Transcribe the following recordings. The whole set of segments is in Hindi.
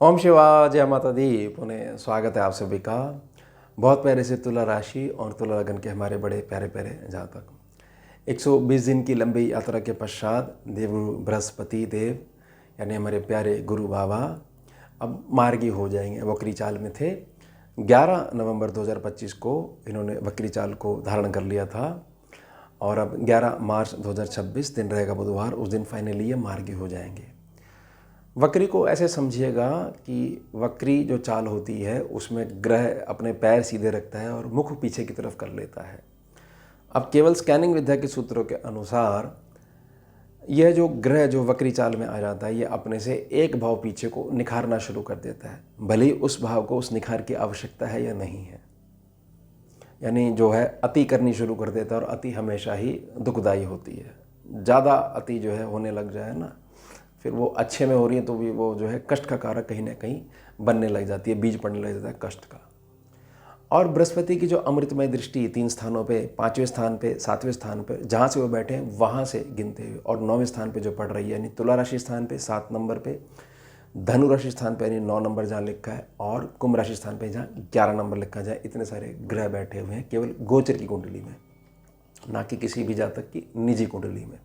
ओम शिवा जय माता दी। पुनः स्वागत है आप सभी का। बहुत प्यारे से तुला राशि और तुला लगन के हमारे बड़े प्यारे प्यारे जातक 120 दिन की लंबी यात्रा के पश्चात देवगुरु बृहस्पति देव यानी हमारे प्यारे गुरु बाबा अब मार्गी हो जाएंगे। वक्री चाल में थे। 11 नवंबर 2025 को इन्होंने वक्री चाल को धारण कर लिया था और अब 11 मार्च 2026 दिन रहेगा बुधवार, उस दिन फाइनली ये मार्गी हो जाएंगे। वक्री को ऐसे समझिएगा कि वक्री जो चाल होती है उसमें ग्रह अपने पैर सीधे रखता है और मुख पीछे की तरफ कर लेता है। अब केवल स्कैनिंग विद्या के सूत्रों के अनुसार यह जो ग्रह जो वक्री चाल में आ जाता है ये अपने से एक भाव पीछे को निखारना शुरू कर देता है, भले ही उस भाव को उस निखार की आवश्यकता है या नहीं है। यानी जो है अति करनी शुरू कर देता है और अति हमेशा ही दुखदायी होती है। ज़्यादा अति जो है होने लग जाए ना, फिर वो अच्छे में हो रही है तो भी वो जो है कष्ट का कारक कहीं ना कहीं बनने लग जाती है, बीज पड़ने लग जाता है कष्ट का। और बृहस्पति की जो अमृतमय दृष्टि 3 स्थानों पे, 5वें स्थान पे, 7वें स्थान पे जहाँ से वो बैठे हैं वहाँ से गिनते हुए, और 9वें स्थान पे जो पड़ रही है यानी तुला राशि स्थान पे 7 नंबर पे, धनु राशि स्थान पे यानी 9 नंबर जहाँ लिखा है, और कुंभ राशि स्थान पे जहाँ 11 नंबर लिखा जाए, इतने सारे ग्रह बैठे हुए हैं केवल गोचर की कुंडली में, ना कि किसी भी जातक की निजी कुंडली में।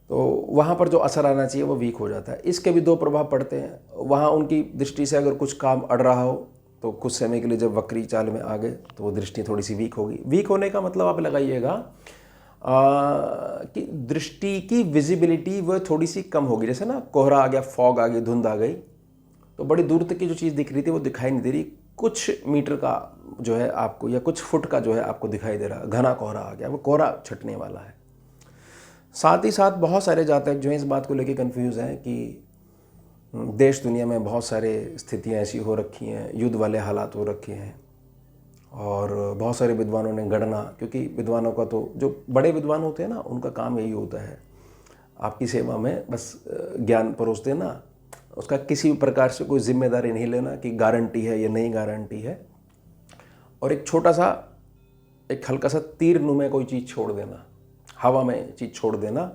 तो वहाँ पर जो असर आना चाहिए वो वीक हो जाता है। इसके भी 2 प्रभाव पड़ते हैं। वहाँ उनकी दृष्टि से अगर कुछ काम अड़ रहा हो तो कुछ समय के लिए जब वक्री चाल में आ गए तो वो दृष्टि थोड़ी सी वीक होगी। वीक होने का मतलब आप लगाइएगा कि दृष्टि की विजिबिलिटी वो थोड़ी सी कम होगी। जैसे ना कोहरा आ गया, फॉग आ गई, धुंध आ गई, तो बड़ी दूर तक की जो चीज़ दिख रही थी वो दिखाई नहीं दे रही, कुछ मीटर का जो है आपको या कुछ फुट का जो है आपको दिखाई दे रहा, घना कोहरा आ गया, वो कोहरा छटने वाला है। साथ ही साथ बहुत सारे जातक जो हैं इस बात को लेकर कंफ्यूज हैं कि देश दुनिया में बहुत सारे स्थितियां ऐसी हो रखी हैं, युद्ध वाले हालात हो रखे हैं, और बहुत सारे विद्वानों ने गणना, क्योंकि विद्वानों का तो जो बड़े विद्वान होते हैं ना उनका काम यही होता है आपकी सेवा में बस ज्ञान परोस देना, उसका किसी भी प्रकार से कोई जिम्मेदारी नहीं लेना कि गारंटी है या नहीं गारंटी है, और एक छोटा सा एक हल्का सा तीर नुमा कोई चीज़ छोड़ देना, हवा में चीज़ छोड़ देना।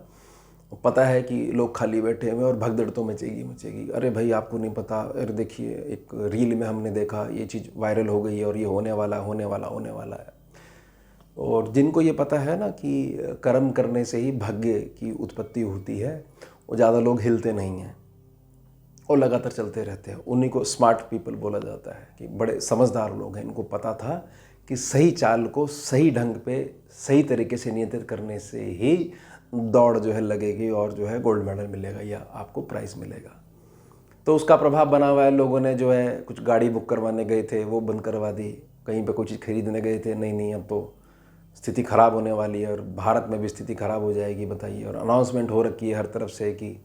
पता है कि लोग खाली बैठे हुए और भगदड़ तो मचेगी मचेगी, अरे भाई आपको नहीं पता, अरे देखिए एक रील में हमने देखा ये चीज़ वायरल हो गई है और ये होने वाला है। और जिनको ये पता है ना कि कर्म करने से ही भाग्य की उत्पत्ति होती है, वो ज़्यादा लोग हिलते नहीं हैं और लगातार चलते रहते हैं। उन्हीं को स्मार्ट पीपल बोला जाता है कि बड़े समझदार लोग हैं। इनको पता था कि सही चाल को सही ढंग पे सही तरीके से नियंत्रित करने से ही दौड़ जो है लगेगी और जो है गोल्ड मेडल मिलेगा या आपको प्राइज़ मिलेगा। तो उसका प्रभाव बना हुआ है। लोगों ने जो है कुछ गाड़ी बुक करवाने गए थे वो बंद करवा दी, कहीं पे कोई चीज़ खरीदने गए थे, नहीं अब तो स्थिति ख़राब होने वाली है और भारत में भी स्थिति ख़राब हो जाएगी, बताइए। और अनाउंसमेंट हो रखी है हर तरफ से कि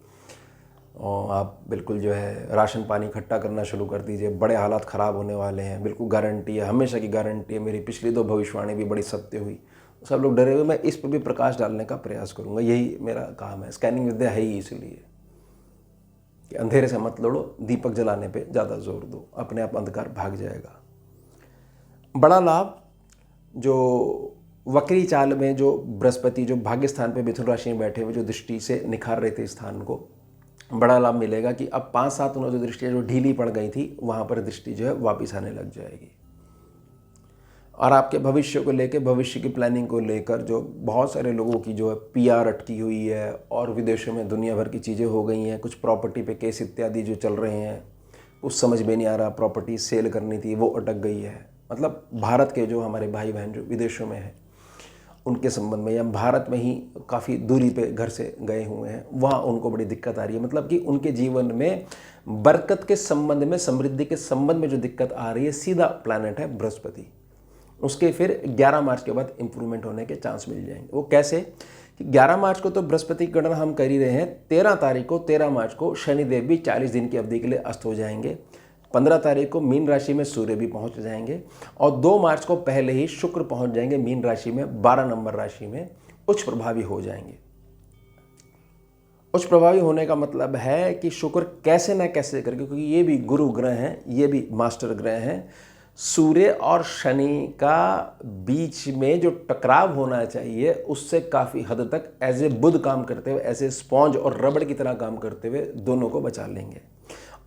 आप बिल्कुल जो है राशन पानी इकट्ठा करना शुरू कर दीजिए, बड़े हालात ख़राब होने वाले हैं, बिल्कुल गारंटी है, हमेशा की गारंटी है। मेरी पिछली 2 भविष्यवाणी भी बड़ी सत्य हुई। सब लोग डरे हुए, मैं इस पर भी प्रकाश डालने का प्रयास करूंगा, यही मेरा काम है। स्कैनिंग विद्या है ही इसलिए कि अंधेरे से मत लड़ो, दीपक जलाने पे ज़्यादा जोर दो, अपने आप अंधकार भाग जाएगा। बड़ा लाभ जो वक्री चाल में जो बृहस्पति जो भाग्य स्थान पे मिथुन राशि में बैठे हुए जो दृष्टि से निखार रहे थे स्थान को, बड़ा लाभ मिलेगा कि अब 5-7 जो दृष्टियाँ जो ढीली पड़ गई थी वहाँ पर दृष्टि जो है वापस आने लग जाएगी। और आपके भविष्य को लेकर, भविष्य की प्लानिंग को लेकर जो बहुत सारे लोगों की जो है पीआर अटकी हुई है और विदेशों में दुनिया भर की चीज़ें हो गई हैं, कुछ प्रॉपर्टी पे केस इत्यादि जो चल रहे हैं, कुछ समझ में नहीं आ रहा, प्रॉपर्टी सेल करनी थी वो अटक गई है। मतलब भारत के जो हमारे भाई बहन जो विदेशों में हैं उनके संबंध में, या भारत में ही काफ़ी दूरी पे घर से गए हुए हैं, वहाँ उनको बड़ी दिक्कत आ रही है। मतलब कि उनके जीवन में बरकत के संबंध में, समृद्धि के संबंध में जो दिक्कत आ रही है, सीधा प्लैनेट है बृहस्पति। उसके फिर 11 मार्च के बाद इंप्रूवमेंट होने के चांस मिल जाएंगे। वो कैसे कि 11 मार्च को तो बृहस्पति की गणना हम कर ही रहे हैं, 13 मार्च को शनिदेव भी 40 दिन की अवधि के लिए अस्त हो जाएंगे, 15 तारीख को मीन राशि में सूर्य भी पहुंच जाएंगे, और 2 मार्च को पहले ही शुक्र पहुंच जाएंगे मीन राशि में, 12 नंबर राशि में उच्च प्रभावी हो जाएंगे। उच्च प्रभावी होने का मतलब है कि शुक्र कैसे न कैसे करके, क्योंकि ये भी गुरु ग्रह हैं, ये भी मास्टर ग्रह हैं, सूर्य और शनि का बीच में जो टकराव होना चाहिए उससे काफ़ी हद तक एज ए बुध काम करते हुए, ऐसे स्पॉन्ज और रबड़ की तरह काम करते हुए दोनों को बचा लेंगे।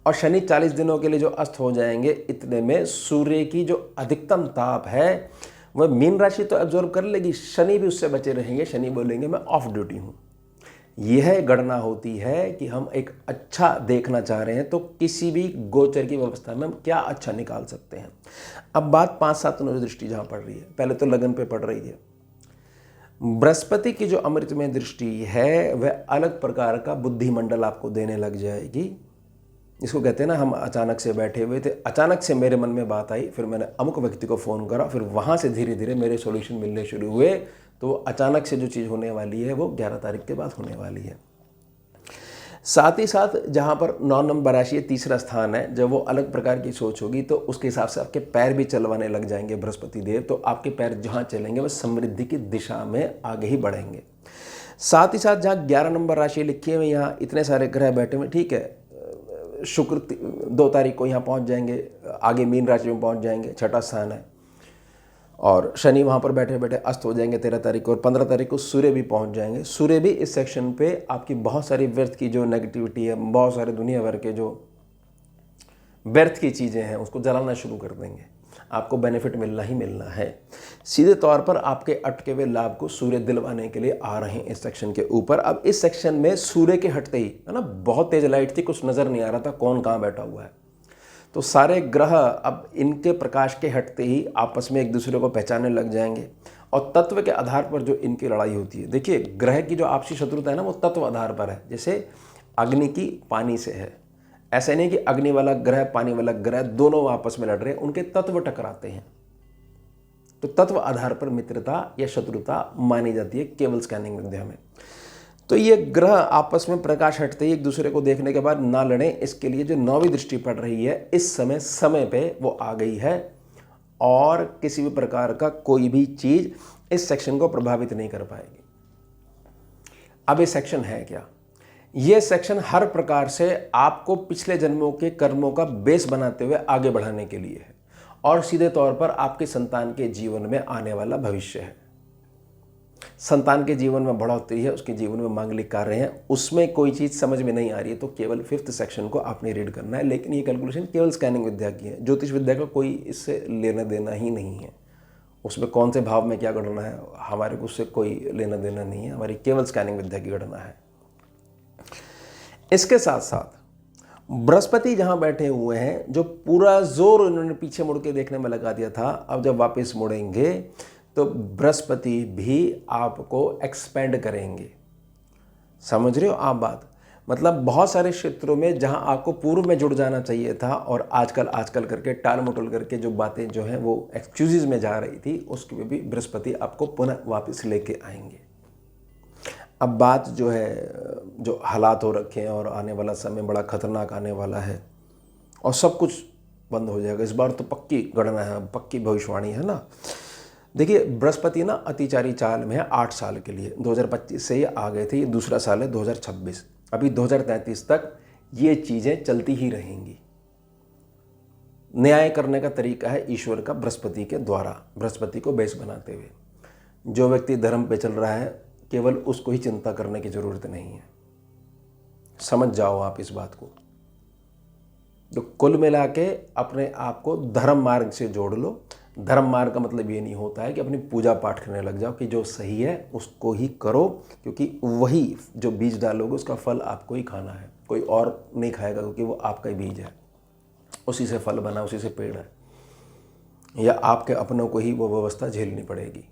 और शनि 40 दिनों के लिए जो अस्त हो जाएंगे, इतने में सूर्य की जो अधिकतम ताप है वह मीन राशि तो एब्जॉर्व कर लेगी, शनि भी उससे बचे रहेंगे। शनि बोलेंगे मैं ऑफ ड्यूटी हूँ। यह गणना होती है कि हम एक अच्छा देखना चाह रहे हैं तो किसी भी गोचर की व्यवस्था में हम क्या अच्छा निकाल सकते हैं। अब बात 5-7 दृष्टि जहाँ पड़ रही है, पहले तो लगन पे पड़ रही है। बृहस्पति की जो अमृतमय दृष्टि है वह अलग प्रकार का बुद्धिमंडल आपको देने लग जाएगी। इसको कहते हैं ना, हम अचानक से बैठे हुए थे, अचानक से मेरे मन में बात आई, फिर मैंने अमुक व्यक्ति को फ़ोन करा, फिर वहाँ से धीरे धीरे मेरे सॉल्यूशन मिलने शुरू हुए। तो अचानक से जो चीज़ होने वाली है वो 11 तारीख के बाद होने वाली है। साथ ही साथ जहाँ पर 9 नंबर राशि तीसरा स्थान है, जब वो अलग प्रकार की सोच होगी तो उसके हिसाब से आपके पैर भी चलवाने लग जाएंगे बृहस्पति देव। तो आपके पैर जहाँ चलेंगे वह समृद्धि की दिशा में आगे ही बढ़ेंगे। साथ ही साथ जहाँ 11 नंबर राशि लिखी है, यहाँ इतने सारे ग्रह बैठे हुए, ठीक है, शुक्र 2 तारीख को यहाँ पहुँच जाएंगे, आगे मीन राशि में पहुँच जाएंगे, छठा स्थान है। और शनि वहाँ पर बैठे बैठे अस्त हो जाएंगे 13 तारीख को, और 15 तारीख को सूर्य भी पहुँच जाएंगे। सूर्य भी इस सेक्शन पे आपकी बहुत सारी व्यर्थ की जो नेगेटिविटी है, बहुत सारे दुनिया भर के जो व्यर्थ की चीज़ें हैं उसको जलाना शुरू कर देंगे। आपको बेनिफिट मिलना ही मिलना है। सीधे तौर पर आपके अटके हुए लाभ को सूर्य दिलवाने के लिए आ रहे हैं इस सेक्शन के ऊपर। अब इस सेक्शन में सूर्य के हटते ही, है ना, बहुत तेज लाइट थी, कुछ नज़र नहीं आ रहा था कौन कहाँ बैठा हुआ है। तो सारे ग्रह अब इनके प्रकाश के हटते ही आपस में एक दूसरे को पहचानने लग जाएंगे, और तत्व के आधार पर जो इनकी लड़ाई होती है, देखिए ग्रह की जो आपसी शत्रुता है ना वो तत्व आधार पर है। जैसे अग्नि की पानी से है, ऐसा नहीं कि अग्नि वाला ग्रह पानी वाला ग्रह दोनों आपस में लड़ रहे हैं, उनके तत्व टकराते हैं। तो तत्व आधार पर मित्रता या शत्रुता मानी जाती है केवल स्कैनिंग विद्या में। तो ये ग्रह आपस में प्रकाश हटते ही एक दूसरे को देखने के बाद ना लड़ें, इसके लिए जो 9वीं दृष्टि पड़ रही है इस समय पे वो आ गई है, और किसी भी प्रकार का कोई भी चीज़ इस सेक्शन को प्रभावित नहीं कर पाएगी। अब ये सेक्शन है क्या? ये सेक्शन हर प्रकार से आपको पिछले जन्मों के कर्मों का बेस बनाते हुए आगे बढ़ाने के लिए है, और सीधे तौर पर आपके संतान के जीवन में आने वाला भविष्य है। संतान के जीवन में बढ़ोतरी है, उसके जीवन में मांगलिक कार्य हैं, उसमें कोई चीज़ समझ में नहीं आ रही है तो केवल 5th सेक्शन को आपने रीड करना है। लेकिन ये कैलकुलेशन केवल स्कैनिंग विद्या की है, ज्योतिष विद्या का कोई इससे लेना देना ही नहीं है। उसमें कौन से भाव में क्या गणना है हमारे को उससे कोई लेना देना नहीं है, हमारी केवल स्कैनिंग विद्या की गणना है। इसके साथ साथ बृहस्पति जहाँ बैठे हुए हैं, जो पूरा जोर उन्होंने पीछे मुड़ के देखने में लगा दिया था, अब जब वापस मुड़ेंगे तो बृहस्पति भी आपको एक्सपेंड करेंगे। समझ रहे हो आप बात? मतलब बहुत सारे क्षेत्रों में जहां आपको पूर्व में जुड़ जाना चाहिए था और आजकल करके टाल मटोल करके जो बातें जो हैं वो एक्सक्यूजेज में जा रही थी, उसके में भी बृहस्पति आपको पुनः वापस लेके आएंगे। अब बात जो है, जो हालात हो रखे हैं और आने वाला समय बड़ा खतरनाक आने वाला है और सब कुछ बंद हो जाएगा इस बार, तो पक्की गणना है, पक्की भविष्यवाणी है ना। देखिए बृहस्पति ना अतिचारी चाल में है 8 साल के लिए, 2025 से ये आ गए थे, ये दूसरा साल है 2026, अभी 2033 तक ये चीज़ें चलती ही रहेंगी। न्याय करने का तरीका है ईश्वर का बृहस्पति के द्वारा, बृहस्पति को बेस बनाते हुए। जो व्यक्ति धर्म पे चल रहा है केवल उसको ही चिंता करने की ज़रूरत नहीं है, समझ जाओ आप इस बात को। तो कुल मिला के अपने आप को धर्म मार्ग से जोड़ लो। धर्म मार्ग का मतलब ये नहीं होता है कि अपनी पूजा पाठ करने लग जाओ, कि जो सही है उसको ही करो, क्योंकि वही जो बीज डालोगे उसका फल आपको ही खाना है, कोई और नहीं खाएगा, क्योंकि वो आपका ही बीज है, उसी से फल बना, उसी से पेड़ है, या आपके अपनों को ही वो व्यवस्था झेलनी पड़ेगी।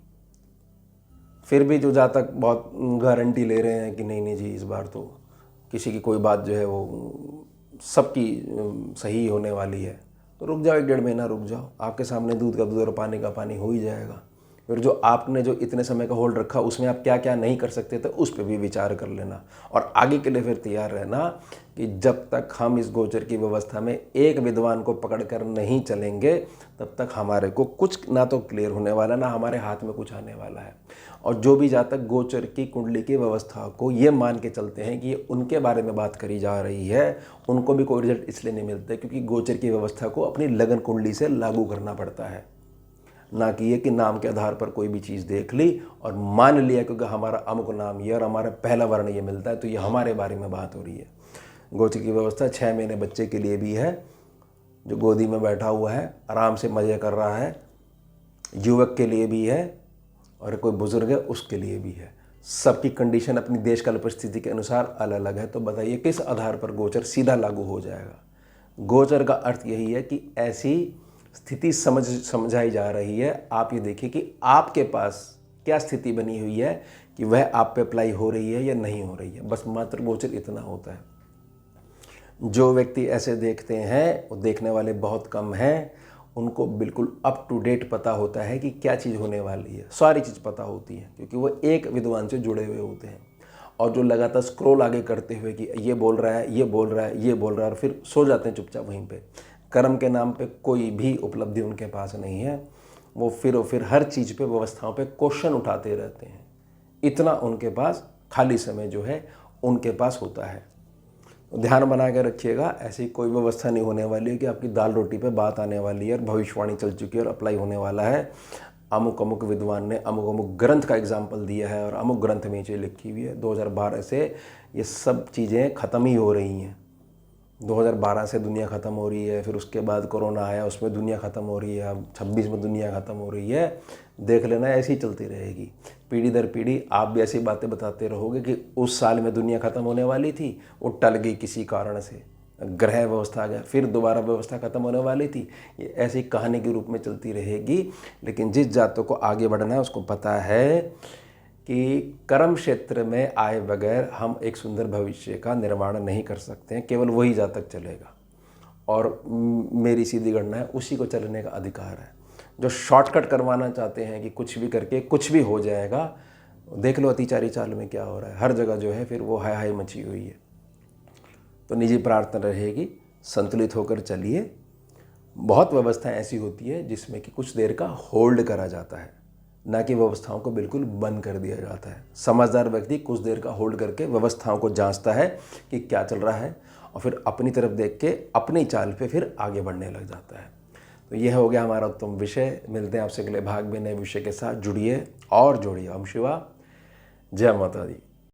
फिर भी जो जहाँ तक बहुत गारंटी ले रहे हैं कि नहीं जी इस बार तो किसी की कोई बात जो है वो सबकी सही होने वाली है, तो रुक जाओ, 1-1.5 महीना रुक जाओ, आपके सामने दूध का दूध और पानी का पानी हो ही जाएगा। फिर जो आपने जो इतने समय का होल्ड रखा उसमें आप क्या क्या नहीं कर सकते थे उस पर भी विचार कर लेना, और आगे के लिए फिर तैयार रहना कि जब तक हम इस गोचर की व्यवस्था में एक विद्वान को पकड़ कर नहीं चलेंगे तब तक हमारे को कुछ ना तो क्लियर होने वाला, ना हमारे हाथ में कुछ आने वाला है। और जो भी जातक गोचर की कुंडली की व्यवस्था को ये मान के चलते हैं कि ये उनके बारे में बात करी जा रही है, उनको भी कोई रिजल्ट इसलिए नहीं मिलते क्योंकि गोचर की व्यवस्था को अपनी लगन कुंडली से लागू करना पड़ता है, ना कि ये कि नाम के आधार पर कोई भी चीज़ देख ली और मान लिया क्योंकि हमारा अमुक नाम ये और हमारा पहला वर्ण ये मिलता है तो ये हमारे बारे में बात हो रही है। गोचर की व्यवस्था 6 महीने बच्चे के लिए भी है, जो गोदी में बैठा हुआ है, आराम से मज़े कर रहा है, युवक के लिए भी है, और कोई बुजुर्ग है उसके लिए भी है। सबकी कंडीशन अपनी देशकाल परिस्थिति के अनुसार अलग अलग है। तो बताइए किस आधार पर गोचर सीधा लागू हो जाएगा। गोचर का अर्थ यही है कि ऐसी स्थिति समझाई जा रही है। आप ये देखिए कि आपके पास क्या स्थिति बनी हुई है कि वह आप पे अप्लाई हो रही है या नहीं हो रही है। बस मात्र गोचर इतना होता है। जो व्यक्ति ऐसे देखते हैं, वो देखने वाले बहुत कम हैं, उनको बिल्कुल अप टू डेट पता होता है कि क्या चीज़ होने वाली है। सारी चीज़ पता होती है क्योंकि वो एक विद्वान से जुड़े हुए होते हैं। और जो लगातार स्क्रॉल आगे करते हुए कि ये बोल रहा है, ये बोल रहा है, ये बोल रहा है, और फिर सो जाते हैं चुपचाप वहीं पे। कर्म के नाम पे कोई भी उपलब्धि उनके पास नहीं है। वो फिर हर चीज़ पे, व्यवस्थाओं पे क्वेश्चन उठाते रहते हैं। इतना उनके पास खाली समय जो है उनके पास होता है। ध्यान बना के रखिएगा, ऐसी कोई व्यवस्था नहीं होने वाली है कि आपकी दाल रोटी पे बात आने वाली है और भविष्यवाणी चल चुकी है और अप्लाई होने वाला है। अमुक अमुक विद्वान ने अमुक अमुक ग्रंथ का एग्जाम्पल दिया है और अमुक ग्रंथ में ये चीज़ लिखी हुई है। 2012 से ये सब चीज़ें ख़त्म ही हो रही हैं। 2012 से दुनिया ख़त्म हो रही है, फिर उसके बाद कोरोना आया, उसमें दुनिया ख़त्म हो रही है, अब 26 में दुनिया ख़त्म हो रही है। देख लेना, ऐसी ही चलती रहेगी पीढ़ी दर पीढ़ी। आप भी ऐसी बातें बताते रहोगे कि उस साल में दुनिया ख़त्म होने वाली थी, वो टल गई किसी कारण से, ग्रह व्यवस्था आ गया, फिर दोबारा व्यवस्था ख़त्म होने वाली थी। ये ऐसी कहानी के रूप में चलती रहेगी। लेकिन जिस जातों को आगे बढ़ना है उसको पता है कि कर्म क्षेत्र में आए बगैर हम एक सुंदर भविष्य का निर्माण नहीं कर सकते हैं। केवल वही जातक चलेगा, और मेरी सीधी गणना है उसी को चलने का अधिकार है। जो शॉर्टकट करवाना चाहते हैं कि कुछ भी करके कुछ भी हो जाएगा, देख लो अतिचारी चाल में क्या हो रहा है। हर जगह जो है फिर वो हाय हाय मची हुई है। तो निजी प्रार्थना रहेगी, संतुलित होकर चलिए। बहुत व्यवस्थाएं ऐसी होती है जिसमें कि कुछ देर का होल्ड करा जाता है, ना कि व्यवस्थाओं को बिल्कुल बंद कर दिया जाता है। समझदार व्यक्ति कुछ देर का होल्ड करके व्यवस्थाओं को जांचता है कि क्या चल रहा है, और फिर अपनी तरफ देख के अपनी चाल पे फिर आगे बढ़ने लग जाता है। तो यह हो गया हमारा उत्तम विषय। मिलते हैं आपसे अगले भाग में नए विषय के साथ। जुड़िए और जोड़िए। ओम शिवा, जय माता दी।